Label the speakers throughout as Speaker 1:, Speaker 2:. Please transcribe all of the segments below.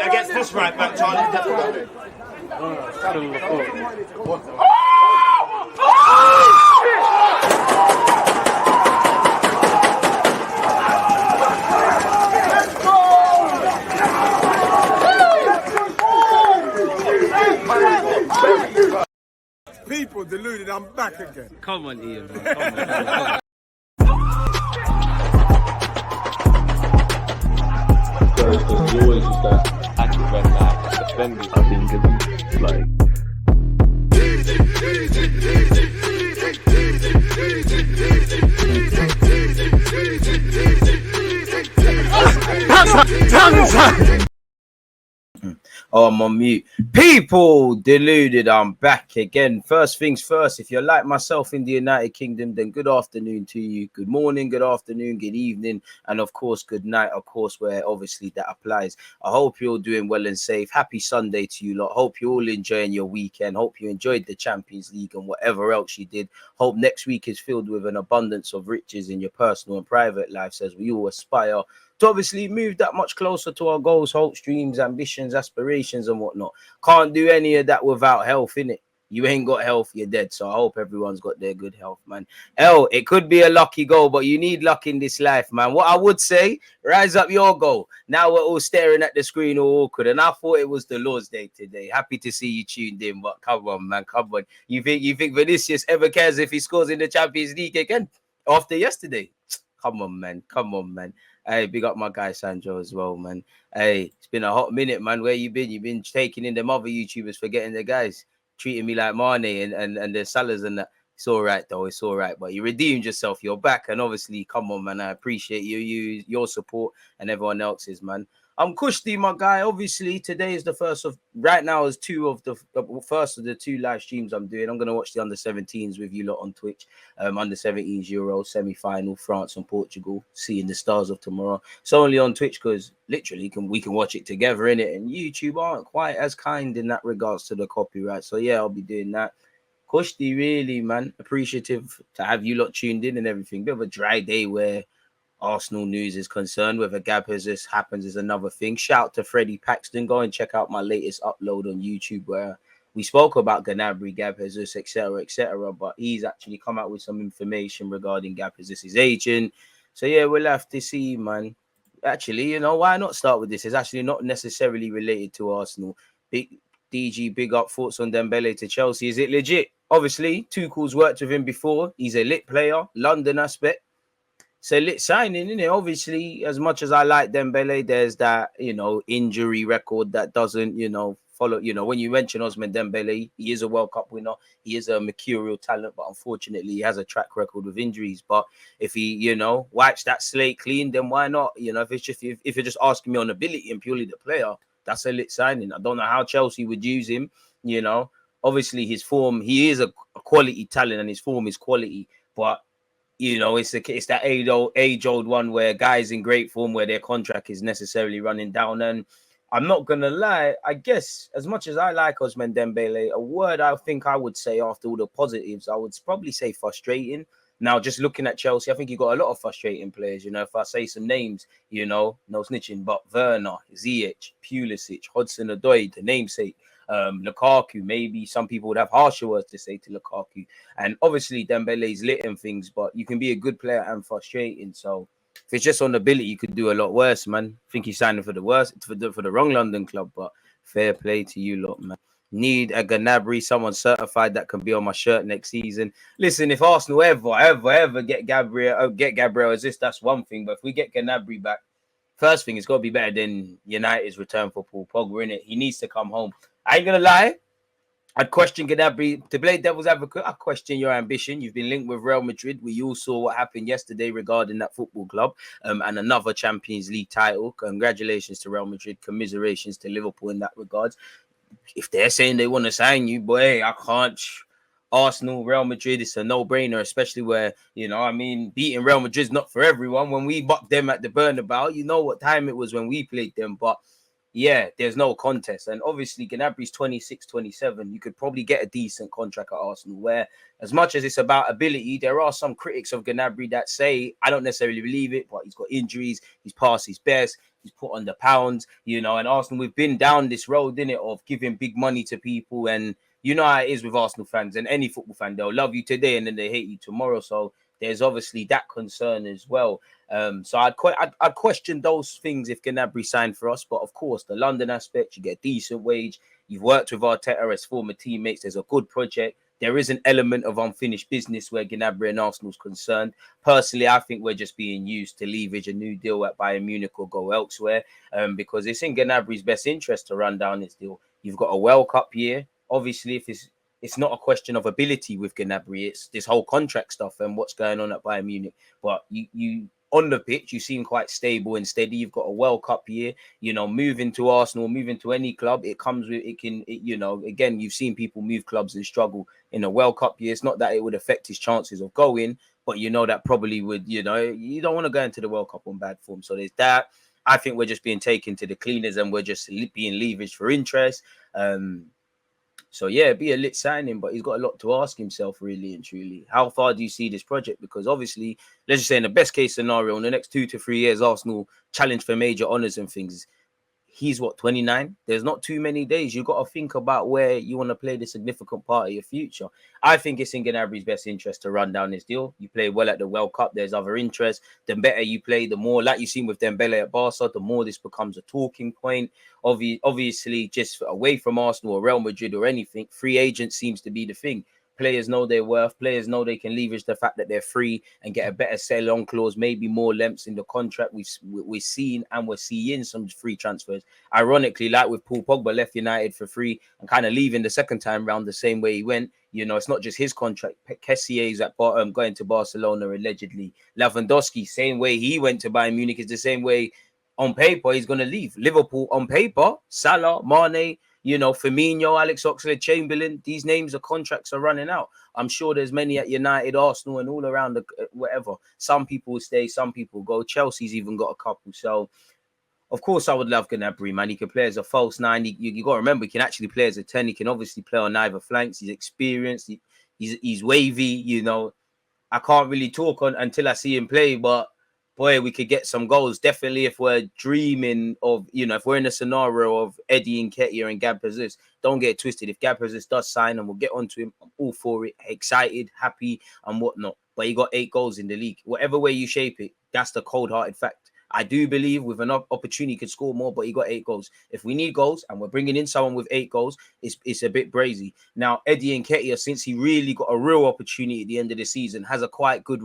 Speaker 1: Against this right back, Charlie.
Speaker 2: People deluded, I'm back again.
Speaker 3: Come on, Ian, man. Come on.
Speaker 4: Because you always use that active red light defending. I think it's like.
Speaker 3: Oh, I'm on mute. People, deluded, I'm back again. First things first, if you're like myself in the United Kingdom, then good afternoon to you. Good morning, good afternoon, good evening, and of course, good night, of course, where obviously that applies. I hope you're all doing well and safe. Happy Sunday to you lot. Hope you're all enjoying your weekend. Hope you enjoyed the Champions League and whatever else you did. Hope next week is filled with an abundance of riches in your personal and private lives as we all aspire to obviously move that much closer to our goals, hopes, dreams, ambitions, aspirations, and whatnot. Can't do any of that without health, innit? You ain't got health, you're dead. So I hope everyone's got their good health, man. Hell, it could be a lucky goal, but you need luck in this life, man. What I would say, rise up your goal. Now we're all staring at the screen all awkward, and I thought it was the Lord's Day today. Happy to see you tuned in, but come on, man, come on. You think Vinicius ever cares if he scores in the Champions League again after yesterday? Come on, man. Come on, man. Hey, big up my guy Sandro as well, man. Hey, it's been a hot minute, man. Where you been? You've been taking in them other YouTubers, forgetting the guys, treating me like Mane and the Salahs and that. It's all right, though. It's all right. But you redeemed yourself. You're back. And obviously, come on, man. I appreciate your support and everyone else's, man. I'm Kushti, my guy. Obviously, today is the first of, right now is the first of the two live streams I'm doing. I'm going to watch the under-17s with you lot on Twitch. Under-17s Euro semi-final, France and Portugal, seeing the stars of tomorrow. It's only on Twitch because literally we can watch it together, innit? And YouTube aren't quite as kind in that regards to the copyright. So yeah, I'll be doing that. Kushti, really, man, appreciative to have you lot tuned in and everything. Bit of a dry day where Arsenal news is concerned. Whether Gab Jesus happens is another thing. Shout out to Freddie Paxton. Go and check out my latest upload on YouTube where we spoke about Gnabry, Gab Jesus, etc., etc. But he's actually come out with some information regarding Gab Jesus' agent. So yeah, we'll have to see, man. Actually, you know, why not start with this? It's actually not necessarily related to Arsenal. Big DG, big up, thoughts on Dembele to Chelsea. Is it legit? Obviously, Tuchel's worked with him before. He's a lit player, London aspect. So lit signing, isn't it? Obviously, as much as I like Dembele, there's that, you know, injury record that doesn't, you know, follow. You know, when you mention Ousmane Dembele, he is a World Cup winner. He is a mercurial talent, but unfortunately, he has a track record with injuries. But if he, you know, wipes that slate clean, then why not? You know, if you're just asking me on ability and purely the player, that's a lit signing. I don't know how Chelsea would use him. You know, obviously his form, he is a quality talent, and his form is quality, but you know, it's that age-old one where guys in great form, where their contract is necessarily running down. And I'm not going to lie, I guess, as much as I like Ousmane Dembele, a word I think I would say after all the positives, I would probably say frustrating. Now, just looking at Chelsea, I think you got a lot of frustrating players. You know, if I say some names, you know, no snitching, but Werner, Ziyech, Pulisic, Hudson-Odoi, the namesake, Lukaku, maybe some people would have harsher words to say to Lukaku. And obviously Dembele's lit and things, but you can be a good player and frustrating. So if it's just on ability, you could do a lot worse, man. I think he's signing for the worst, for the wrong London club, but fair play to you lot, man. Need a Gnabry, someone certified that can be on my shirt next season. Listen, if Arsenal ever get Gabriel Jesus, that's one thing. But if we get Gnabry back, first thing, it's got to be better than United's return for Paul Pogba, innit? He needs to come home. I ain't going to lie. I'd question Gnabry. To play devil's advocate, I question your ambition. You've been linked with Real Madrid. We all saw what happened yesterday regarding that football club and another Champions League title. Congratulations to Real Madrid. Commiserations to Liverpool in that regard. If they're saying they want to sign you, boy, I can't. Arsenal, Real Madrid, it's a no-brainer, especially where, you know, I mean, beating Real Madrid's not for everyone. When we bucked them at the Bernabeu, you know what time it was when we played them. But yeah, there's no contest. And obviously, Gnabry's 26, 27. You could probably get a decent contract at Arsenal, where as much as it's about ability, there are some critics of Gnabry that say, I don't necessarily believe it, but he's got injuries, he's past his best, he's put on the pounds, you know, and Arsenal, we've been down this road, innit, of giving big money to people. And you know how it is with Arsenal fans and any football fan, they'll love you today and then they hate you tomorrow. So there's obviously that concern as well. So I'd question those things if Gnabry signed for us. But of course, the London aspect, you get a decent wage. You've worked with Arteta as former teammates. There's a good project. There is an element of unfinished business where Gnabry and Arsenal's concerned. Personally, I think we're just being used to leverage a new deal at Bayern Munich or go elsewhere, because it's in Gnabry's best interest to run down this deal. You've got a World Cup year. Obviously, if it's not a question of ability with Gnabry, it's this whole contract stuff and what's going on at Bayern Munich. But you on the pitch, you seem quite stable and steady. You've got a World Cup year, you know, moving to Arsenal, moving to any club, it comes with, you know, again, you've seen people move clubs and struggle in a World Cup year. It's not that it would affect his chances of going, but you know, that probably would, you know, you don't want to go into the World Cup on bad form. So there's that. I think we're just being taken to the cleaners and we're just being leveraged for interest. So yeah, be a lit signing, but he's got a lot to ask himself, really and truly. How far do you see this project? Because obviously, let's just say in the best case scenario, in the next 2 to 3 years, Arsenal challenge for major honours and things. He's what, 29? There's not too many days. You've got to think about where you want to play the significant part of your future. I think it's in Gnabry's best interest to run down this deal. You play well at the World Cup. There's other interests. The better you play, the more, like you've seen with Dembele at Barca, the more this becomes a talking point. Obviously, just away from Arsenal or Real Madrid or anything, free agent seems to be the thing. Players know their worth. Players know they can leverage the fact that they're free and get a better sell-on clause, maybe more lengths in the contract. We're seeing and we're seeing some free transfers. Ironically, like with Paul Pogba left United for free and kind of leaving the second time round the same way he went. You know, it's not just his contract. Kessier's at bottom, going to Barcelona allegedly. Lewandowski, same way he went to Bayern Munich is the same way on paper he's going to leave. Liverpool on paper, Salah, Mane, you know, Firmino, Alex Oxlade-Chamberlain, these names of contracts are running out. I'm sure there's many at United, Arsenal, and all around the whatever. Some people will stay, some people go. Chelsea's even got a couple. So, of course, I would love Gnabry, man. He can play as a false nine. You got to remember, he can actually play as a 10. He can obviously play on either flanks. He's experienced. He's wavy, you know. I can't really talk on until I see him play, but boy, we could get some goals. Definitely if we're dreaming of, you know, if we're in a scenario of Eddie Nketiah and Gab Jesus, don't get it twisted. If Gab Jesus does sign and we'll get onto him, I'm all for it, excited, happy and whatnot. But he got 8 goals in the league. Whatever way you shape it, that's the cold-hearted fact. I do believe with an opportunity he could score more, but he got 8 goals. If we need goals and we're bringing in someone with 8 goals, it's a bit brazy. Now, Eddie Nketiah, since he really got a real opportunity at the end of the season, has a quite good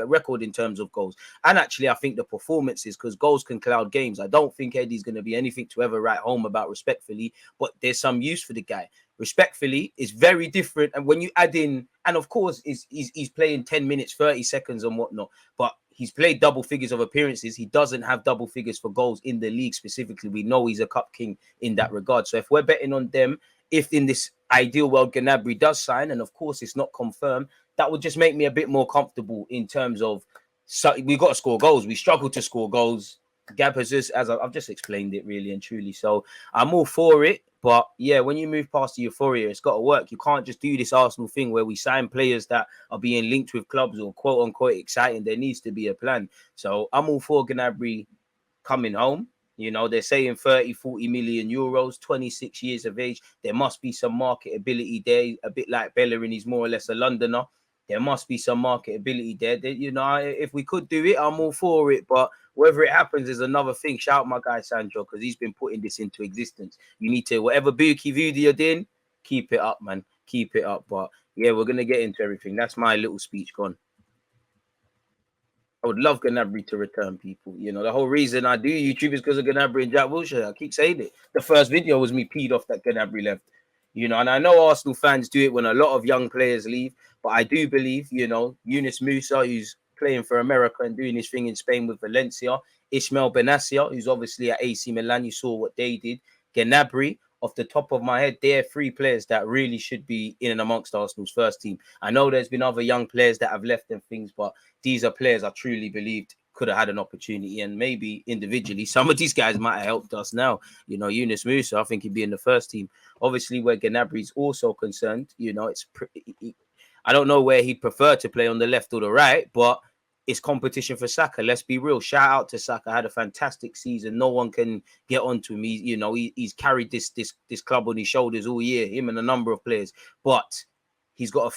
Speaker 3: record in terms of goals. And actually, I think the performances, because goals can cloud games. I don't think Eddie's going to be anything to ever write home about respectfully, but there's some use for the guy. Respectfully, is very different. And when you add in, and of course, he's playing 10 minutes, 30 seconds and whatnot, but he's played double figures of appearances. He doesn't have double figures for goals in the league specifically. We know he's a cup king in that regard. So if we're betting on them, if in this ideal world Gnabry does sign, and of course it's not confirmed, that would just make me a bit more comfortable in terms of, so we got to score goals. We struggle to score goals. Gab Jesus, as I've just explained it really and truly. So I'm all for it. But yeah, when you move past the euphoria, it's got to work. You can't just do this Arsenal thing where we sign players that are being linked with clubs or quote unquote exciting. There needs to be a plan. So I'm all for Gnabry coming home. You know, they're saying 30, 40 million euros, 26 years of age. There must be some marketability there. A bit like Bellerin, he's more or less a Londoner. There must be some marketability there. You know, if we could do it, I'm all for it. But whether it happens is another thing. Shout out my guy Sandro, because he's been putting this into existence. You need to, whatever Buki Vudi you're doing, keep it up, man. Keep it up. But yeah, we're going to get into everything. That's my little speech gone. I would love Gnabry to return, people. You know, the whole reason I do YouTube is because of Gnabry and Jack Wilshere. I keep saying it. The first video was me peed off that Gnabry left. You know, and I know Arsenal fans do it when a lot of young players leave, but I do believe, you know, Yunus Musa, who's playing for America and doing his thing in Spain with Valencia, Ismail Benassia, who's obviously at AC Milan, you saw what they did, Gnabry, off the top of my head, they're 3 players that really should be in and amongst Arsenal's first team. I know there's been other young players that have left and things, but these are players I truly believed could have had an opportunity, and maybe individually some of these guys might have helped us now. You know, Yunus Musa, I think he'd be in the first team. Obviously, where Gnabry is also concerned, you know, I don't know where he'd prefer to play, on the left or the right, but it's competition for Saka. Let's be real. Shout out to Saka. Had a fantastic season. No one can get onto him. He's carried this club on his shoulders all year. Him and a number of players, but he's got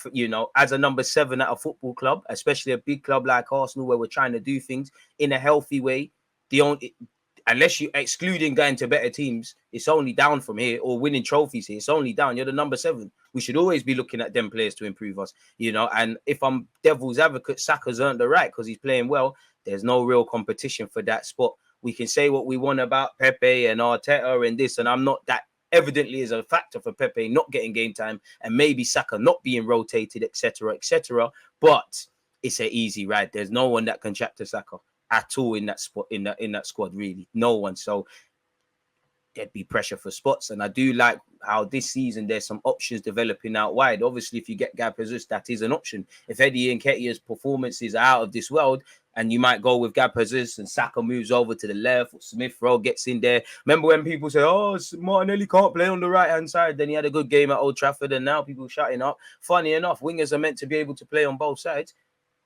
Speaker 3: as a number 7 at a football club, especially a big club like Arsenal, where we're trying to do things in a healthy way. Unless you excluding going to better teams, it's only down from here, or winning trophies here. It's only down. You're the number 7. We should always be looking at them players to improve us, you know. And if I'm devil's advocate, Saka's earned the right because he's playing well. There's no real competition for that spot. We can say what we want about Pepe and Arteta and this, and I'm not that evidently is a factor for Pepe not getting game time and maybe Saka not being rotated, etc., etc. But it's an easy ride. There's no one that can chat to Saka at all in that spot, in that squad, really. No one. So there'd be pressure for spots. And I do like how this season there's some options developing out wide. Obviously, if you get Gab Jesus, that is an option. If Eddie Nketiah's performances are out of this world, and you might go with Gab Jesus and Saka moves over to the left, or Smith Rowe gets in there. Remember when people say, oh, Martinelli can't play on the right-hand side? Then he had a good game at Old Trafford, and now people shutting up. Funny enough, wingers are meant to be able to play on both sides.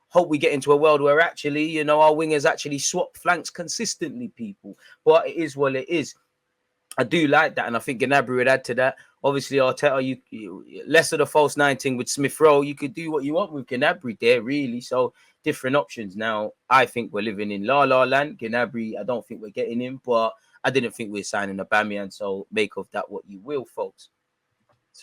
Speaker 3: Hope we get into a world where actually, you know, our wingers actually swap flanks consistently, people. But it is what it is. I do like that, and I think Gnabry would add to that. Obviously, Arteta, you less of the false 19 with Smith Rowe. You could do what you want with Gnabry there, really. So different options. Now, I think we're living in La La Land. Gnabry, I don't think we're getting him, but I didn't think we were signing Aubameyang. So make of that what you will, folks.